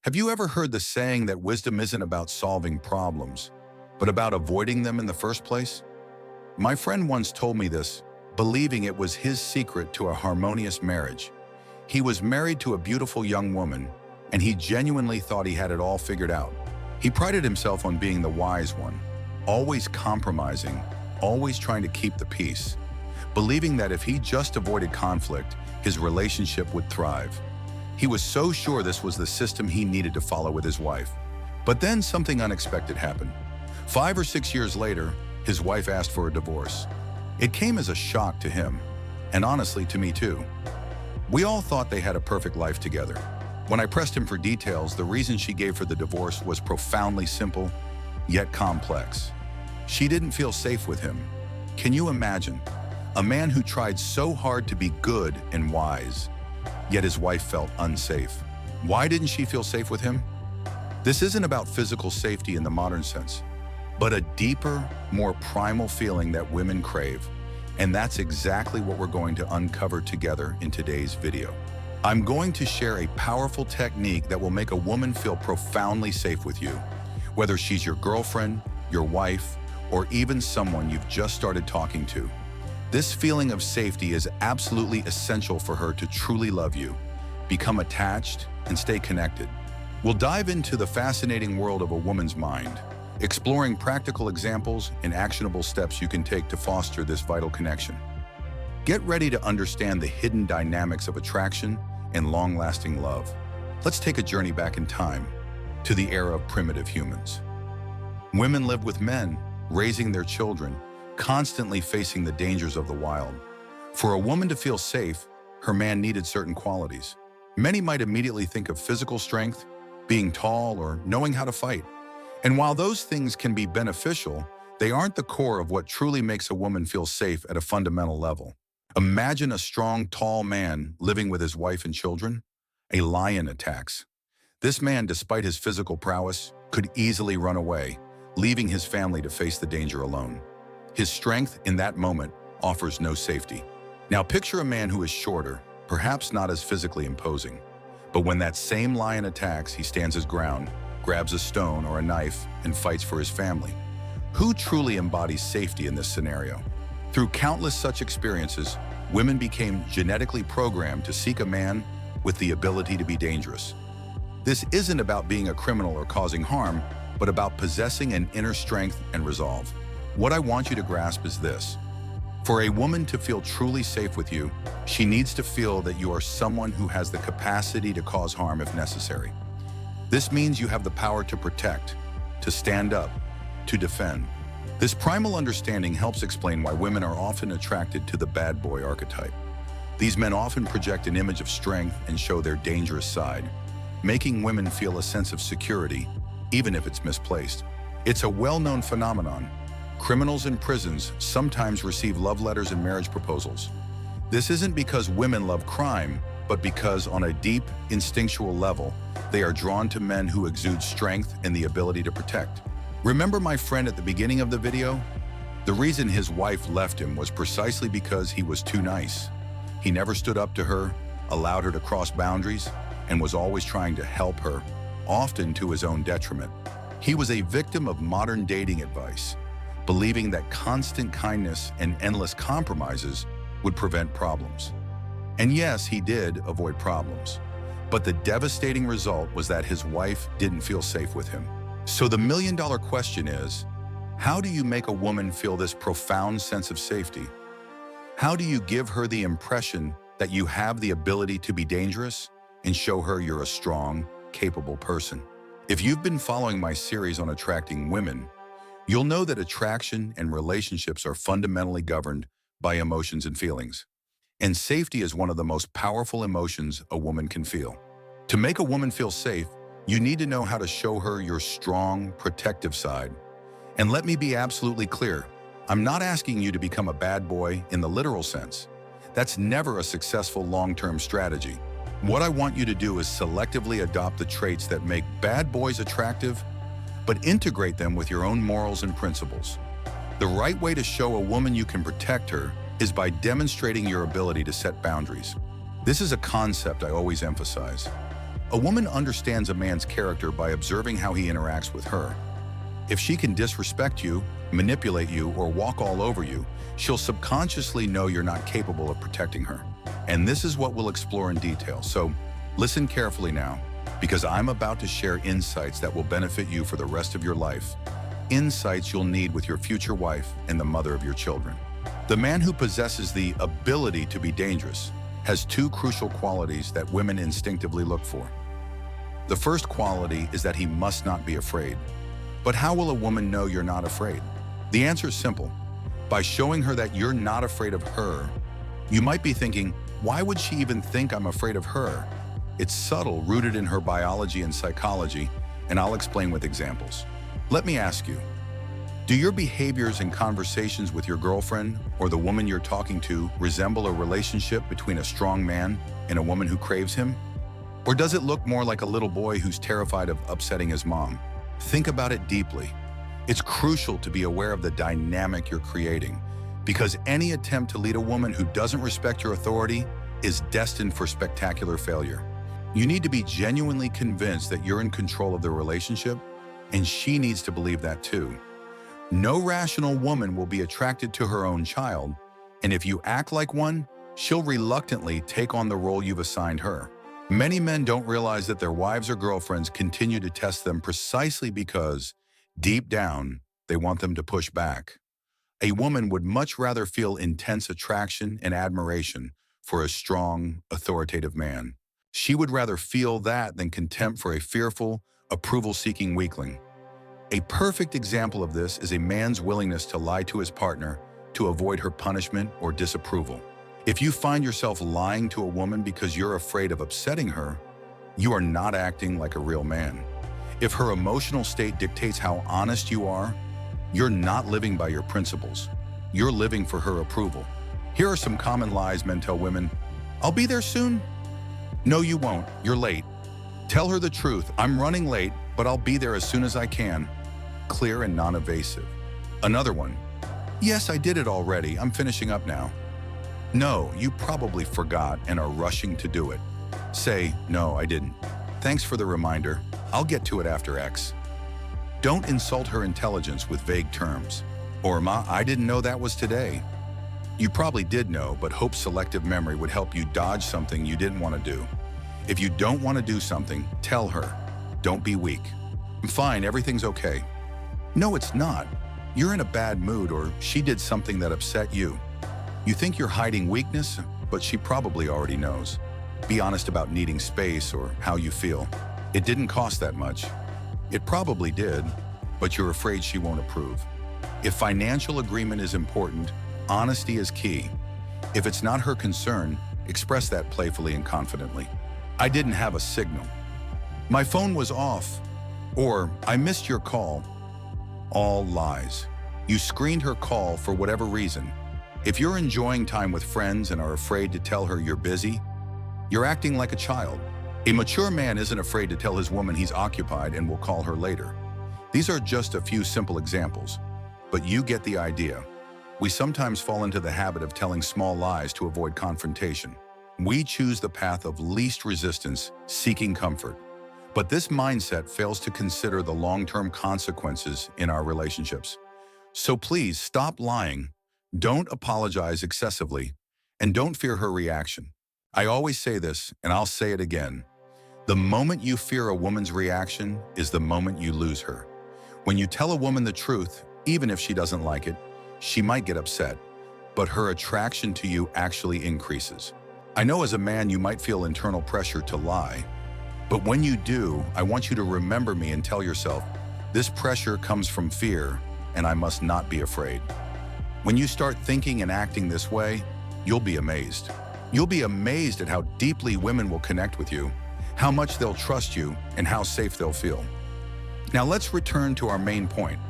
Have you ever heard the saying that wisdom isn't about solving problems, but about avoiding them in the first place? My friend once told me this, believing it was his secret to a harmonious marriage. He was married to a beautiful young woman, and he genuinely thought he had it all figured out. He prided himself on being the wise one, always compromising, always trying to keep the peace, believing that if he just avoided conflict, his relationship would thrive. He was so sure this was the system he needed to follow with his wife. But then something unexpected happened. 5 or 6 years later, his wife asked for a divorce. It came as a shock to him, and honestly to me too. We all thought they had a perfect life together. When I pressed him for details, the reason she gave for the divorce was profoundly simple, yet complex. She didn't feel safe with him. Can you imagine? A man who tried so hard to be good and wise, yet his wife felt unsafe. Why didn't she feel safe with him? This isn't about physical safety in the modern sense, but a deeper, more primal feeling that women crave. And that's exactly what we're going to uncover together in today's video. I'm going to share a powerful technique that will make a woman feel profoundly safe with you, whether she's your girlfriend, your wife, or even someone you've just started talking to. This feeling of safety is absolutely essential for her to truly love you, become attached, and stay connected. We'll dive into the fascinating world of a woman's mind, exploring practical examples and actionable steps you can take to foster this vital connection. Get ready to understand the hidden dynamics of attraction and long-lasting love. Let's take a journey back in time to the era of primitive humans. Women lived with men, raising their children, constantly facing the dangers of the wild. For a woman to feel safe, her man needed certain qualities. Many might immediately think of physical strength, being tall, or knowing how to fight. And while those things can be beneficial, they aren't the core of what truly makes a woman feel safe at a fundamental level. Imagine a strong, tall man living with his wife and children. A lion attacks. This man, despite his physical prowess, could easily run away, leaving his family to face the danger alone. His strength in that moment offers no safety. Now picture a man who is shorter, perhaps not as physically imposing. But when that same lion attacks, he stands his ground, grabs a stone or a knife, and fights for his family. Who truly embodies safety in this scenario? Through countless such experiences, women became genetically programmed to seek a man with the ability to be dangerous. This isn't about being a criminal or causing harm, but about possessing an inner strength and resolve. What I want you to grasp is this. For a woman to feel truly safe with you, she needs to feel that you are someone who has the capacity to cause harm if necessary. This means you have the power to protect, to stand up, to defend. This primal understanding helps explain why women are often attracted to the bad boy archetype. These men often project an image of strength and show their dangerous side, making women feel a sense of security, even if it's misplaced. It's a well-known phenomenon. Criminals in prisons sometimes receive love letters and marriage proposals. This isn't because women love crime, but because on a deep, instinctual level, they are drawn to men who exude strength and the ability to protect. Remember my friend at the beginning of the video? The reason his wife left him was precisely because he was too nice. He never stood up to her, allowed her to cross boundaries, and was always trying to help her, often to his own detriment. He was a victim of modern dating advice, believing that constant kindness and endless compromises would prevent problems. And yes, he did avoid problems, but the devastating result was that his wife didn't feel safe with him. So the million-dollar question is, how do you make a woman feel this profound sense of safety? How do you give her the impression that you have the ability to be dangerous and show her you're a strong, capable person? If you've been following my series on attracting women, you'll know that attraction and relationships are fundamentally governed by emotions and feelings. And safety is one of the most powerful emotions a woman can feel. To make a woman feel safe, you need to know how to show her your strong, protective side. And let me be absolutely clear, I'm not asking you to become a bad boy in the literal sense. That's never a successful long-term strategy. What I want you to do is selectively adopt the traits that make bad boys attractive, but integrate them with your own morals and principles. The right way to show a woman you can protect her is by demonstrating your ability to set boundaries. This is a concept I always emphasize. A woman understands a man's character by observing how he interacts with her. If she can disrespect you, manipulate you, or walk all over you, she'll subconsciously know you're not capable of protecting her. And this is what we'll explore in detail. So listen carefully now, because I'm about to share insights that will benefit you for the rest of your life. Insights you'll need with your future wife and the mother of your children. The man who possesses the ability to be dangerous has two crucial qualities that women instinctively look for. The first quality is that he must not be afraid. But how will a woman know you're not afraid? The answer is simple. By showing her that you're not afraid of her. You might be thinking, why would she even think I'm afraid of her? It's subtle, rooted in her biology and psychology, and I'll explain with examples. Let me ask you, do your behaviors and conversations with your girlfriend or the woman you're talking to resemble a relationship between a strong man and a woman who craves him? Or does it look more like a little boy who's terrified of upsetting his mom? Think about it deeply. It's crucial to be aware of the dynamic you're creating, because any attempt to lead a woman who doesn't respect your authority is destined for spectacular failure. You need to be genuinely convinced that you're in control of the relationship, and she needs to believe that too. No rational woman will be attracted to her own child, and if you act like one, she'll reluctantly take on the role you've assigned her. Many men don't realize that their wives or girlfriends continue to test them precisely because, deep down, they want them to push back. A woman would much rather feel intense attraction and admiration for a strong, authoritative man. She would rather feel that than contempt for a fearful, approval-seeking weakling. A perfect example of this is a man's willingness to lie to his partner to avoid her punishment or disapproval. If you find yourself lying to a woman because you're afraid of upsetting her, you are not acting like a real man. If her emotional state dictates how honest you are, you're not living by your principles. You're living for her approval. Here are some common lies men tell women. I'll be there soon. No, you won't. You're late. Tell her the truth. I'm running late, but I'll be there as soon as I can. Clear and non-evasive. Another one. Yes, I did it already. I'm finishing up now. No, you probably forgot and are rushing to do it. Say, no, I didn't. Thanks for the reminder. I'll get to it after X. Don't insult her intelligence with vague terms. Or, Ma, I didn't know that was today. You probably did know, but hope selective memory would help you dodge something you didn't want to do. If you don't want to do something, tell her. Don't be weak. I'm fine, everything's okay. No, it's not. You're in a bad mood, or she did something that upset you. You think you're hiding weakness, but she probably already knows. Be honest about needing space or how you feel. It didn't cost that much. It probably did, but you're afraid she won't approve. If financial agreement is important, honesty is key. If it's not her concern, express that playfully and confidently. I didn't have a signal. My phone was off. Or, I missed your call. All lies. You screened her call for whatever reason. If you're enjoying time with friends and are afraid to tell her you're busy, you're acting like a child. A mature man isn't afraid to tell his woman he's occupied and will call her later. These are just a few simple examples, but you get the idea. We sometimes fall into the habit of telling small lies to avoid confrontation. We choose the path of least resistance, seeking comfort. But this mindset fails to consider the long-term consequences in our relationships. So please stop lying. Don't apologize excessively, and don't fear her reaction. I always say this, and I'll say it again. The moment you fear a woman's reaction is the moment you lose her. When you tell a woman the truth, even if she doesn't like it, she might get upset, but her attraction to you actually increases. I know as a man you might feel internal pressure to lie, but when you do, I want you to remember me and tell yourself, this pressure comes from fear, and I must not be afraid. When you start thinking and acting this way, you'll be amazed. You'll be amazed at how deeply women will connect with you, how much they'll trust you, and how safe they'll feel. Now let's return to our main point.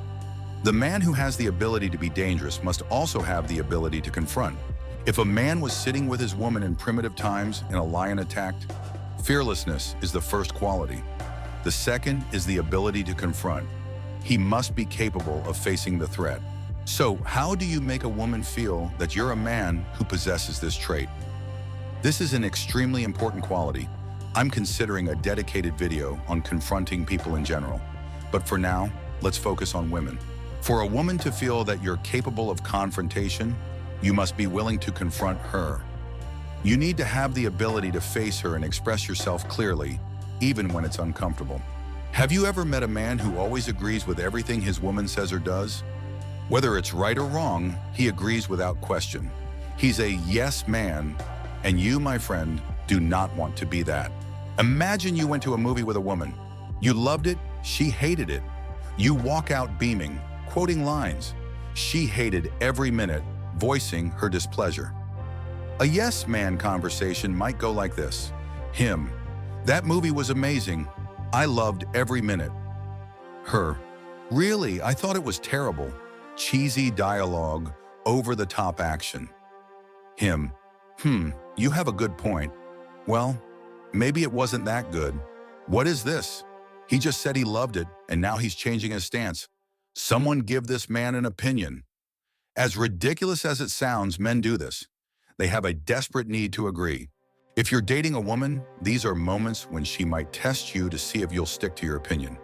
The man who has the ability to be dangerous must also have the ability to confront. If a man was sitting with his woman in primitive times and a lion attacked, fearlessness is the first quality. The second is the ability to confront. He must be capable of facing the threat. So, how do you make a woman feel that you're a man who possesses this trait? This is an extremely important quality. I'm considering a dedicated video on confronting people in general. But for now, let's focus on women. For a woman to feel that you're capable of confrontation, you must be willing to confront her. You need to have the ability to face her and express yourself clearly, even when it's uncomfortable. Have you ever met a man who always agrees with everything his woman says or does? Whether it's right or wrong, he agrees without question. He's a yes man, and you, my friend, do not want to be that. Imagine you went to a movie with a woman. You loved it, she hated it. You walk out beaming, quoting lines. She hated every minute, voicing her displeasure. A yes man conversation might go like this. Him: that movie was amazing. I loved every minute. Her: really, I thought it was terrible. Cheesy dialogue, over-the-top action. Him: you have a good point. Well, maybe it wasn't that good. What is this? He just said he loved it, and now he's changing his stance. Someone give this man an opinion. As ridiculous as it sounds, men do this. They have a desperate need to agree. If you're dating a woman, these are moments when she might test you to see if you'll stick to your opinion.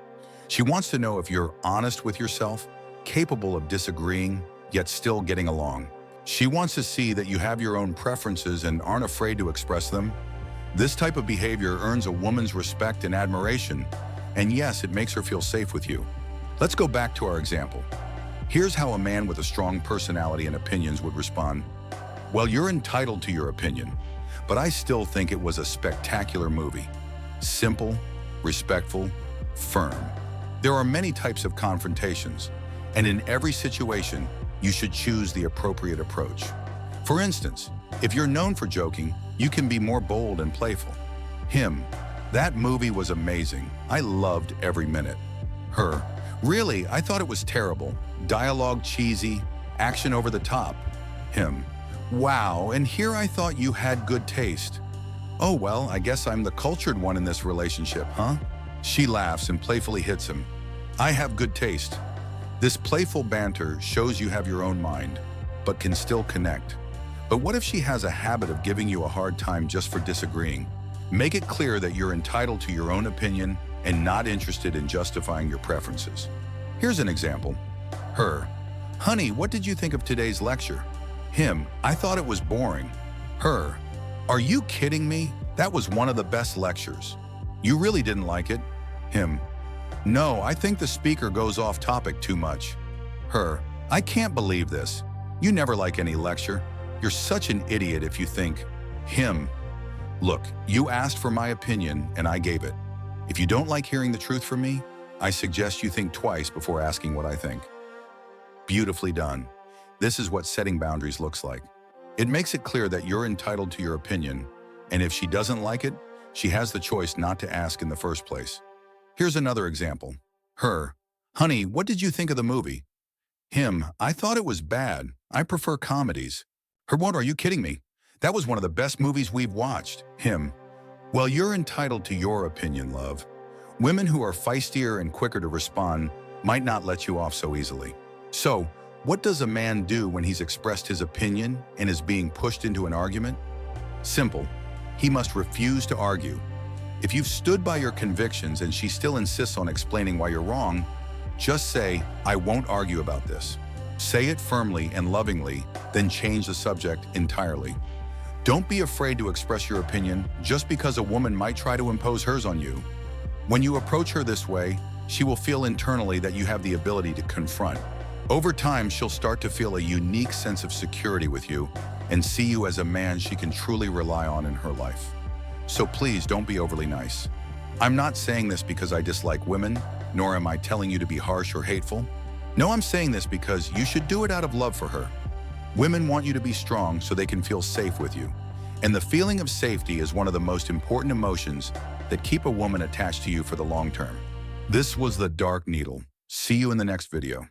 She wants to know if you're honest with yourself, capable of disagreeing, yet still getting along. She wants to see that you have your own preferences and aren't afraid to express them. This type of behavior earns a woman's respect and admiration, and yes, it makes her feel safe with you. Let's go back to our example. Here's how a man with a strong personality and opinions would respond. Well, you're entitled to your opinion, but I still think it was a spectacular movie. Simple, respectful, firm. There are many types of confrontations, and in every situation, you should choose the appropriate approach. For instance, if you're known for joking, you can be more bold and playful. Him: that movie was amazing. I loved every minute. Her: really, I thought it was terrible. Dialogue cheesy, action over the top. Him: wow, and here I thought you had good taste. Oh well, I guess I'm the cultured one in this relationship, huh? She laughs and playfully hits him. I have good taste. This playful banter shows you have your own mind, but can still connect. But what if she has a habit of giving you a hard time just for disagreeing? Make it clear that you're entitled to your own opinion and not interested in justifying your preferences. Here's an example. Her: honey, what did you think of today's lecture? Him: I thought it was boring. Her: are you kidding me? That was one of the best lectures. You really didn't like it? Him: no, I think the speaker goes off topic too much. Her: I can't believe this. You never like any lecture. You're such an idiot if you think. Him: look, you asked for my opinion and I gave it. If you don't like hearing the truth from me, I suggest you think twice before asking what I think. Beautifully done. This is what setting boundaries looks like. It makes it clear that you're entitled to your opinion, and if she doesn't like it, she has the choice not to ask in the first place. Here's another example. Her: honey, what did you think of the movie? Him: I thought it was bad. I prefer comedies. Her: what, are you kidding me? That was one of the best movies we've watched. Him: well, you're entitled to your opinion, love. Women who are feistier and quicker to respond might not let you off so easily. So, what does a man do when he's expressed his opinion and is being pushed into an argument? Simple. He must refuse to argue. If you've stood by your convictions and she still insists on explaining why you're wrong, just say, I won't argue about this. Say it firmly and lovingly, then change the subject entirely. Don't be afraid to express your opinion just because a woman might try to impose hers on you. When you approach her this way, she will feel internally that you have the ability to confront. Over time, she'll start to feel a unique sense of security with you and see you as a man she can truly rely on in her life. So please don't be overly nice. I'm not saying this because I dislike women, nor am I telling you to be harsh or hateful. No, I'm saying this because you should do it out of love for her. Women want you to be strong so they can feel safe with you. And the feeling of safety is one of the most important emotions that keep a woman attached to you for the long term. This was The Dark Needle. See you in the next video.